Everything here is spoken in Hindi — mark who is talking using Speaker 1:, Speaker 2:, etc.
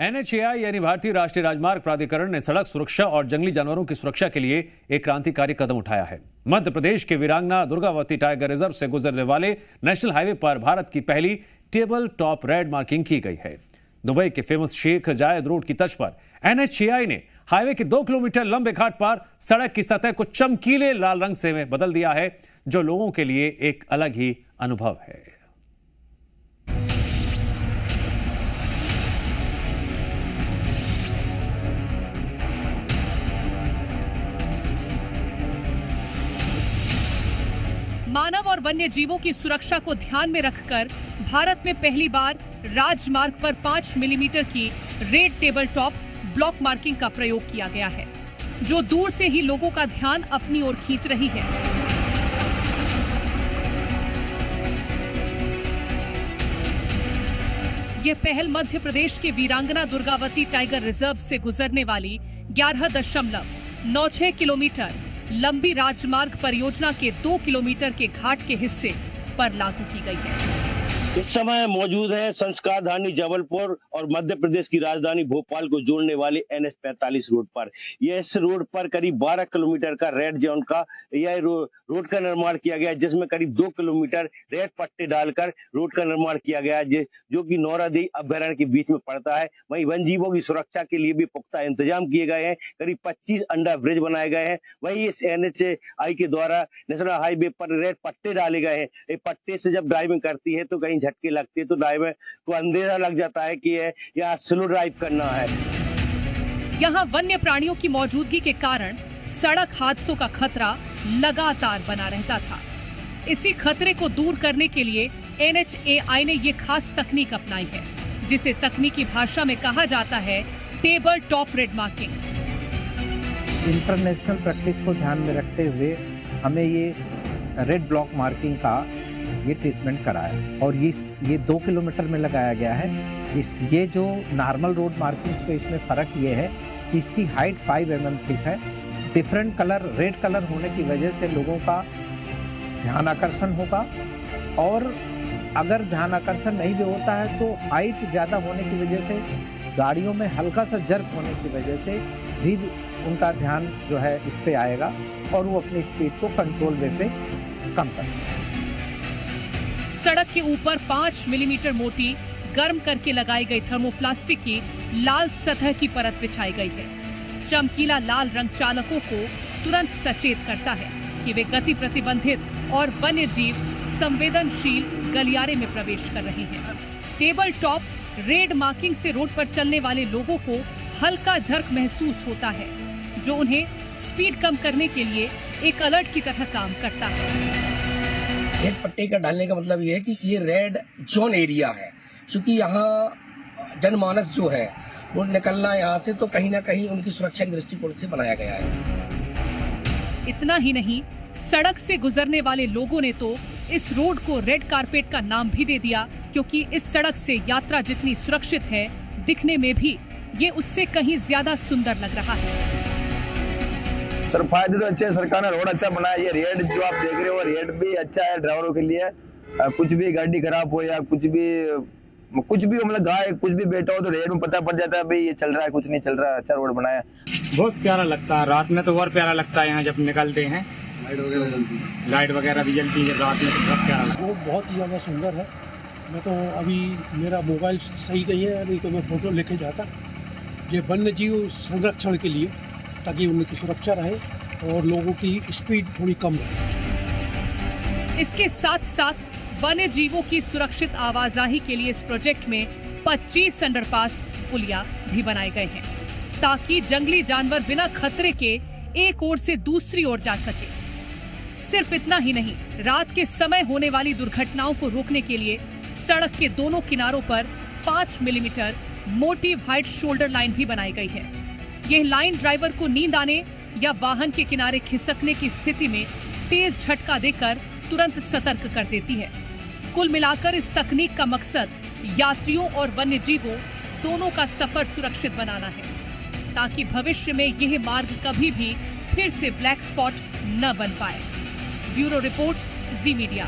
Speaker 1: NHAI यानी भारतीय राष्ट्रीय राजमार्ग प्राधिकरण ने सड़क सुरक्षा और जंगली जानवरों की सुरक्षा के लिए एक क्रांतिकारी कदम उठाया है। मध्य प्रदेश के वीरांगना दुर्गावती टाइगर रिजर्व से गुजरने वाले नेशनल हाईवे पर भारत की पहली टेबल टॉप रेड मार्किंग की गई है। दुबई के फेमस शेख जायद रोड की तर्ज पर NHAI ने हाईवे के 2 किलोमीटर लंबे घाट पर सड़क की सतह को चमकीले लाल रंग से बदल दिया है, जो लोगों के लिए एक अलग ही अनुभव है।
Speaker 2: मानव और वन्य जीवों की सुरक्षा को ध्यान में रखकर भारत में पहली बार राजमार्ग पर 5 मिलीमीटर की red table top block marking का प्रयोग किया गया है, जो दूर से ही लोगों का ध्यान अपनी ओर खींच रही है। ये पहल मध्य प्रदेश के वीरांगना दुर्गावती टाइगर रिजर्व से गुजरने वाली 11.96 किलोमीटर लंबी राजमार्ग परियोजना के 2 किलोमीटर के घाट के हिस्से पर लागू की गई है।
Speaker 3: इस समय मौजूद है संस्कार धानी जबलपुर और मध्य प्रदेश की राजधानी भोपाल को जोड़ने वाले NH45 रोड पर। यह इस रोड पर करीब 12 किलोमीटर का रेड जोन का यह रोड का निर्माण किया गया है, जिसमें करीब 2 किलोमीटर रेड पट्टे डालकर रोड का निर्माण किया गया है, जो कि नौरादेई अभयारण्य के बीच में पड़ता है। वहीं वन जीवों की सुरक्षा के लिए भी पुख्ता इंतजाम किए गए हैं। करीब 25 अंडर ब्रिज बनाए गए हैं। वहीं इस NHAI के द्वारा नेशनल हाईवे पर रेड पट्टे डाले गए हैं। ये पट्टे से जब ड्राइविंग करती है तो कहीं झटके लगते तो ड्राइवर को अंदेशा लग जाता है कि यहाँ स्लो ड्राइव करना है।
Speaker 2: यहाँ वन्य प्राणियों की मौजूदगी के कारण सड़क हादसों का खतरा लगातार बना रहता था। इसी खतरे को दूर करने के लिए NHAI ने ये खास तकनीक अपनाई है, जिसे तकनीकी भाषा में कहा जाता है table top red marking.
Speaker 4: International practice को ध्यान में रखते हुए हमें ये रेड ब्लॉक मार्किंग का ये ट्रीटमेंट कराया और ये 2 किलोमीटर में लगाया गया है। ये जो नॉर्मल रोड मार्किंग्स पे इसमें फ़र्क ये है कि इसकी हाइट 5 mm थिक है। डिफरेंट कलर रेड कलर होने की वजह से लोगों का ध्यान आकर्षण होगा, और अगर ध्यान आकर्षण नहीं भी होता है तो हाइट ज़्यादा होने की वजह से गाड़ियों में हल्का सा जर्क होने की वजह से भी उनका ध्यान जो है इस पे आएगा और वो अपनी स्पीड को कंट्रोल वे पे कम कर सकते हैं।
Speaker 2: सड़क के ऊपर 5 मिलीमीटर मोटी गर्म करके लगाई गई थर्मोप्लास्टिक की लाल सतह की परत बिछाई गई है। चमकीला लाल रंग चालकों को तुरंत सचेत करता है कि वे गति प्रतिबंधित और वन्य जीव संवेदनशील गलियारे में प्रवेश कर रहे हैं। टेबल टॉप रेड मार्किंग से रोड पर चलने वाले लोगों को हल्का झर्क महसूस होता है, जो उन्हें स्पीड कम करने के लिए एक अलर्ट की तरह काम करता है।
Speaker 5: रेड पट्टे का डालने का मतलब ये है कि ये रेड जोन एरिया है, क्योंकि यहाँ जनमानस जो है वो निकलना यहाँ से तो कहीं ना कहीं उनकी सुरक्षा के दृष्टिकोण से बनाया गया है।
Speaker 2: इतना ही नहीं, सड़क से गुजरने वाले लोगों ने तो इस रोड को रेड कारपेट का नाम भी दे दिया, क्योंकि इस सड़क से यात्रा जितनी सुरक्षित है, दिखने में भी ये उससे कहीं ज्यादा सुंदर लग रहा है।
Speaker 6: सर फायदे तो अच्छे हैं, सरकार ने रोड अच्छा बनाया। ये रेड जो आप देख रहे हो रेड भी अच्छा है ड्राइवरों के लिए। कुछ भी गाड़ी खराब हो या कुछ भी मतलब गाय कुछ भी बैठा हो तो रेड में पता पड़ जाता है भाई ये चल रहा है, कुछ नहीं चल रहा है। अच्छा रोड बनाया,
Speaker 7: बहुत प्यारा लगता है। रात में तो और प्यारा लगता है, यहाँ जब निकलते हैं लाइट वगैरह भी जलती है रात में, तो बहुत प्यारा लगता है।
Speaker 8: वो बहुत ही ज़्यादा सुंदर है। मैं तो अभी मेरा मोबाइल सही नहीं है, नहीं तो मैं फोटो लेके जाता। ये वन्य जीव संरक्षण के लिए, ताकि उनकी सुरक्षा रहे और लोगों की स्पीड थोड़ी कम रहे।
Speaker 2: इसके साथ साथ वन्य जीवों की सुरक्षित आवाजाही के लिए इस प्रोजेक्ट में 25 अंडरपास पुलिया भी बनाए गए हैं, ताकि जंगली जानवर बिना खतरे के एक ओर से दूसरी ओर जा सके। सिर्फ इतना ही नहीं, रात के समय होने वाली दुर्घटनाओं को रोकने के लिए सड़क के दोनों किनारों पर 5 मिलीमीटर मोटी व्हाइट शोल्डर लाइन भी बनाई गई है। यह लाइन ड्राइवर को नींद आने या वाहन के किनारे खिसकने की स्थिति में तेज झटका देकर तुरंत सतर्क कर देती है। कुल मिलाकर इस तकनीक का मकसद यात्रियों और वन्य जीवों दोनों का सफर सुरक्षित बनाना है, ताकि भविष्य में यह मार्ग कभी भी फिर से ब्लैक स्पॉट न बन पाए। ब्यूरो रिपोर्ट, जी मीडिया।